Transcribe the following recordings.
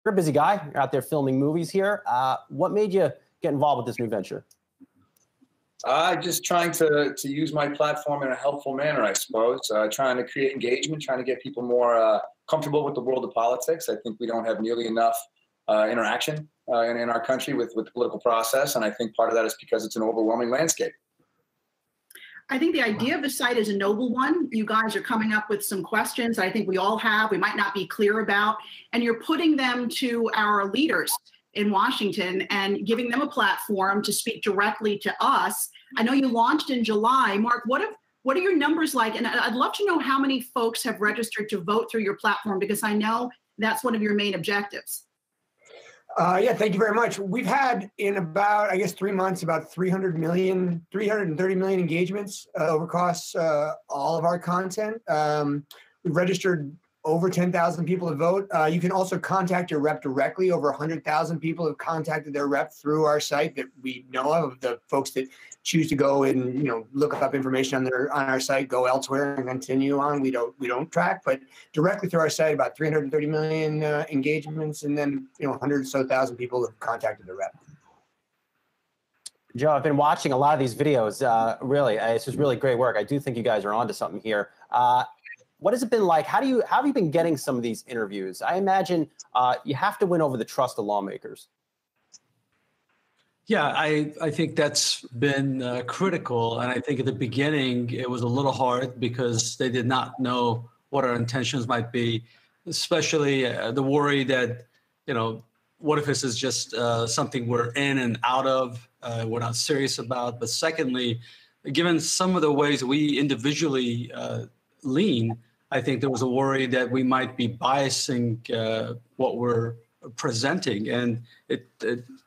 You're a busy guy. You're out there filming movies here. What made you get involved with this new venture? Just trying to use my platform in a helpful manner, I suppose. Trying to create engagement, trying to get people more comfortable with the world of politics. I think we don't have nearly enough interaction in our country with the political process, and I think part of that is because it's an overwhelming landscape. I think the idea of the site is a noble one. You guys are coming up with some questions I think we all have, we might not be clear about, and you're putting them to our leaders in Washington and giving them a platform to speak directly to us. I know you launched in July. Mark, what are your numbers like? And I'd love to know how many folks have registered to vote through your platform, because I know that's one of your main objectives. Yeah, thank you very much. We've had in about, I guess, 3 months, about 330 million engagements across all of our content. We've registered over 10,000 people to vote. You can also contact your rep directly. Over 100,000 people have contacted their rep through our site that we know of. The folks that choose to go and look up information on our site, go elsewhere and continue on. We don't track, but directly through our site, about 330 million engagements, and then 100 or so thousand people have contacted their rep. Joe, I've been watching a lot of these videos. Really, it's just really great work. I do think you guys are onto something here. What has it been like? How have you been getting some of these interviews? I imagine you have to win over the trust of lawmakers. Yeah, I think that's been critical. And I think at the beginning, it was a little hard because they did not know what our intentions might be, especially the worry that, what if this is just something we're in and out of, we're not serious about. But secondly, given some of the ways we individually lean, I think there was a worry that we might be biasing what we're presenting. And it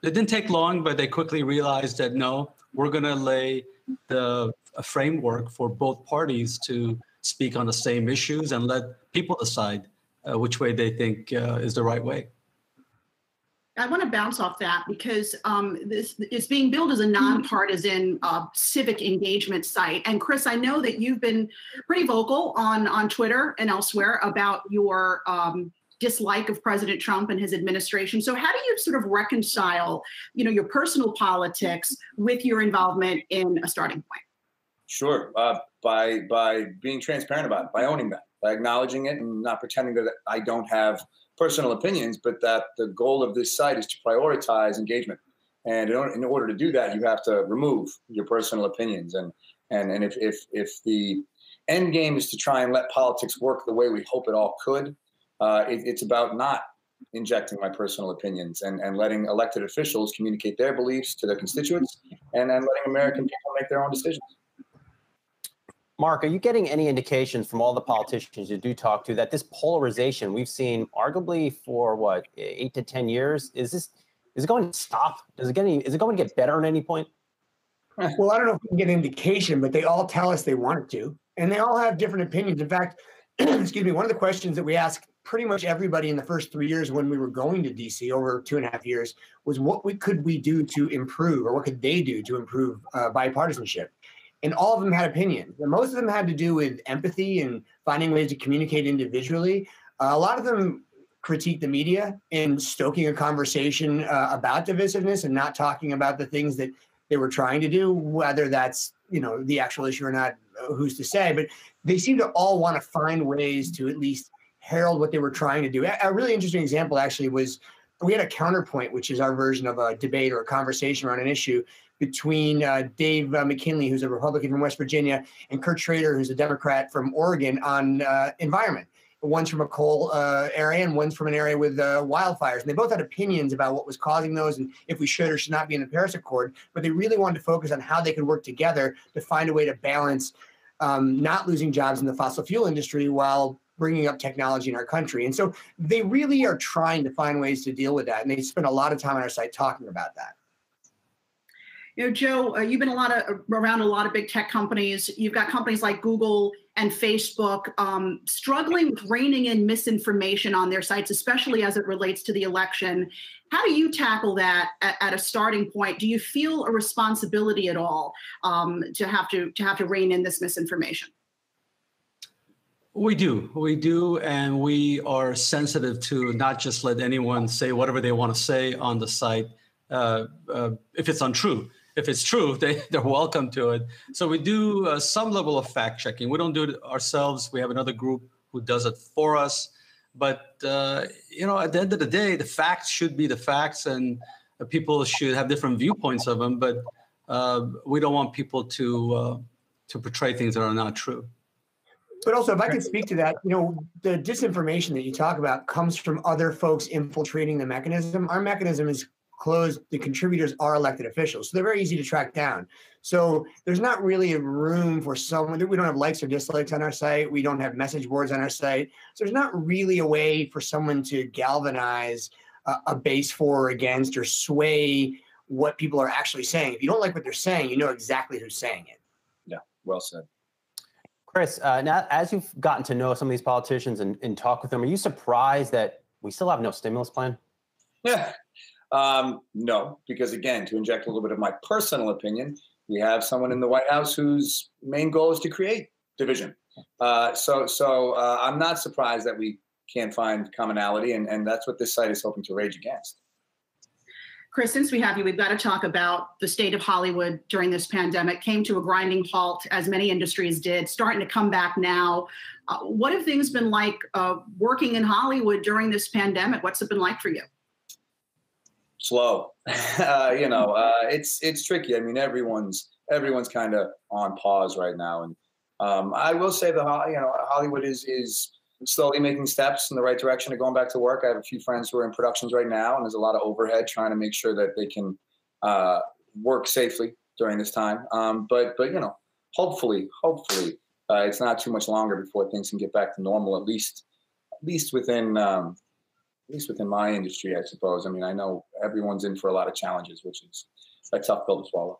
didn't take long, but they quickly realized that, no, we're going to lay a framework for both parties to speak on the same issues and let people decide which way they think is the right way. I want to bounce off that because this is being billed as a nonpartisan civic engagement site. And Chris, I know that you've been pretty vocal on Twitter and elsewhere about your dislike of President Trump and his administration. So how do you sort of reconcile, your personal politics with your involvement in a starting point? Sure, by being transparent about it, by owning that, by acknowledging it and not pretending that I don't have personal opinions, but that the goal of this site is to prioritize engagement. And in order to do that, you have to remove your personal opinions. And if the end game is to try and let politics work the way we hope it all could, it's about not injecting my personal opinions and letting elected officials communicate their beliefs to their constituents and then letting American people make their own decisions. Mark, are you getting any indications from all the politicians you do talk to that this polarization we've seen arguably for 8 to 10 years, is it going to stop? Is it going to get better at any point? Well, I don't know if we can get an indication, but they all tell us they want it to, and they all have different opinions. In fact, excuse me, one of the questions that we asked pretty much everybody in the first 3 years when we were going to DC over 2.5 years was could we do to improve, or what could they do to improve bipartisanship? And all of them had opinions. And most of them had to do with empathy and finding ways to communicate individually. A lot of them critiqued the media and stoking a conversation about divisiveness and not talking about the things that they were trying to do, whether that's the actual issue or not, who's to say. But they seem to all want to find ways to at least herald what they were trying to do. A really interesting example actually was we had a counterpoint, which is our version of a debate or a conversation around an issue between Dave McKinley, who's a Republican from West Virginia, and Kurt Schrader, who's a Democrat from Oregon, on environment. One's from a coal area and one's from an area with wildfires. And they both had opinions about what was causing those and if we should or should not be in the Paris Accord. But they really wanted to focus on how they could work together to find a way to balance not losing jobs in the fossil fuel industry while bringing up technology in our country. And so they really are trying to find ways to deal with that. And they spend a lot of time on our site talking about that. Joe, you've been around a lot of big tech companies. You've got companies like Google and Facebook struggling with reining in misinformation on their sites, especially as it relates to the election. How do you tackle that at a starting point? Do you feel a responsibility at all to have to rein in this misinformation? We do, and we are sensitive to not just let anyone say whatever they want to say on the site if it's untrue. If it's true, they're welcome to it. So we do some level of fact checking. We don't do it ourselves. We have another group who does it for us. But you know, at the end of the day, the facts should be the facts, and people should have different viewpoints of them. But we don't want people to portray things that are not true. But also, if I could speak to that, you know, the disinformation that you talk about comes from other folks infiltrating the mechanism. Our mechanism is closed. The contributors are elected officials, so they're very easy to track down. So there's not really a room for someone. We don't have likes or dislikes on our site. We don't have message boards on our site. So there's not really a way for someone to galvanize a base for or against or sway what people are actually saying. If you don't like what they're saying, you know exactly who's saying it. Yeah, well said. Chris, now as you've gotten to know some of these politicians and talk with them, are you surprised that we still have no stimulus plan? Yeah, no, because again, to inject a little bit of my personal opinion, we have someone in the White House whose main goal is to create division. So I'm not surprised that we can't find commonality, and that's what this site is hoping to rage against. Chris, since we have you, we've got to talk about the state of Hollywood during this pandemic. Came to a grinding halt, as many industries did, starting to come back now. What have things been like working in Hollywood during this pandemic? What's it been like for you? Slow. You know, it's tricky. I mean, everyone's kind of on pause right now, and I will say that Hollywood is slowly making steps in the right direction of going back to work. I have a few friends who are in productions right now, and there's a lot of overhead trying to make sure that they can work safely during this time. But you know, hopefully, it's not too much longer before things can get back to normal. At least within my industry, I suppose. I mean, I know everyone's in for a lot of challenges, which is a tough pill to swallow.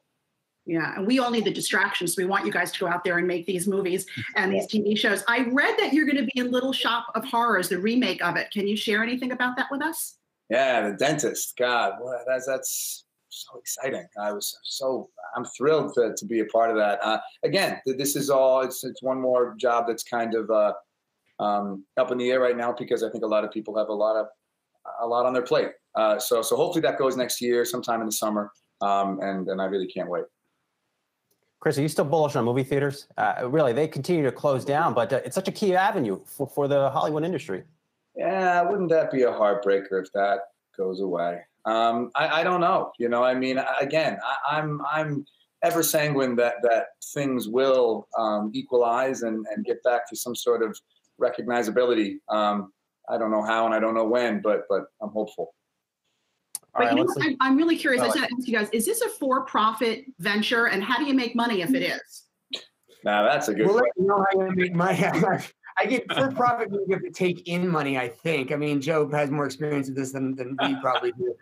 Yeah, and we all need the distractions. We want you guys to go out there and make these movies and these TV shows. I read that you're going to be in Little Shop of Horrors, the remake of it. Can you share anything about that with us? Yeah, The Dentist. God, well, that's so exciting. I'm thrilled to be a part of that. Again, this is all. It's one more job that's kind of up in the air right now because I think a lot of people have a lot on their plate. So hopefully that goes next year, sometime in the summer, and I really can't wait. Chris, are you still bullish on movie theaters? Really, they continue to close down, but it's such a key avenue for the Hollywood industry. Yeah, wouldn't that be a heartbreaker if that goes away? I don't know. You know, I mean, again, I'm ever sanguine that things will equalize and get back to some sort of recognizability. I don't know how and I don't know when, but I'm hopeful. But you know, I'm really curious. I said to ask you guys, is this a for-profit venture, and how do you make money if it is? Now that's a good question. Let you know how you make money. I get for-profit. You have to take in money. I think. I mean, Joe has more experience with this than we probably do.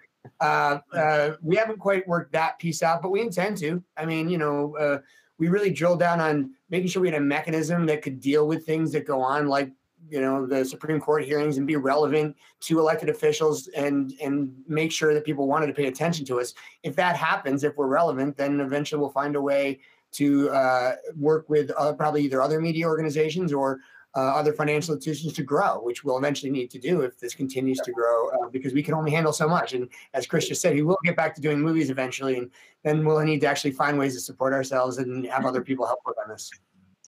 We haven't quite worked that piece out, but we intend to. I mean, you know, we really drilled down on making sure we had a mechanism that could deal with things that go on, like, you know, the Supreme Court hearings, and be relevant to elected officials and make sure that people wanted to pay attention to us. If that happens, if we're relevant, then eventually we'll find a way to work with probably either other media organizations or other financial institutions to grow, which we'll eventually need to do if this continues to grow, because we can only handle so much. And as Chris just said, he will get back to doing movies eventually, and then we'll need to actually find ways to support ourselves and have other people help work on this.